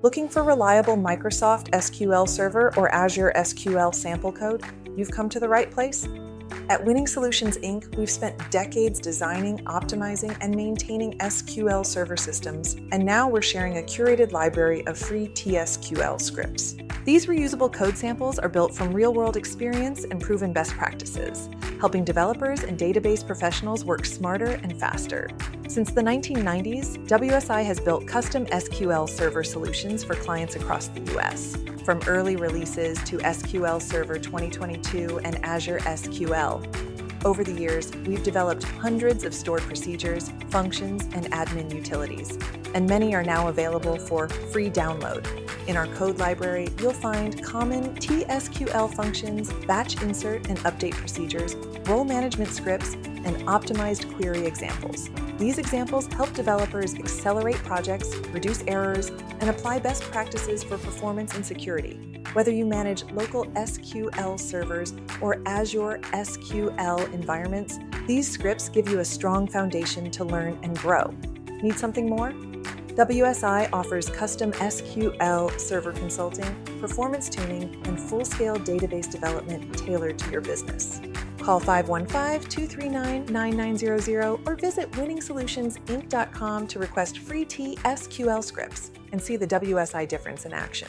Looking for reliable Microsoft SQL Server or Azure SQL sample code? You've come to the right place. At Winning Solutions, Inc., we've spent decades designing, optimizing, and maintaining SQL Server systems, and now we're sharing a curated library of free T-SQL scripts. These reusable code samples are built from real-world experience and proven best practices, helping developers and database professionals work smarter and faster. Since the 1990s, WSI has built custom SQL Server solutions for clients across the US, from early releases to SQL Server 2022 and Azure SQL. Over the years, we've developed hundreds of stored procedures, functions, and admin utilities, and many are now available for free download. In our code library, you'll find common T-SQL functions, batch insert and update procedures, role management scripts, and optimized query examples. These examples help developers accelerate projects, reduce errors, and apply best practices for performance and security. Whether you manage local SQL servers or Azure SQL environments, these scripts give you a strong foundation to learn and grow. Need something more? WSI offers custom SQL server consulting, performance tuning, and full-scale database development tailored to your business. Call 515-239-9900 or visit winningsolutionsinc.com to request free T-SQL scripts and see the WSI difference in action.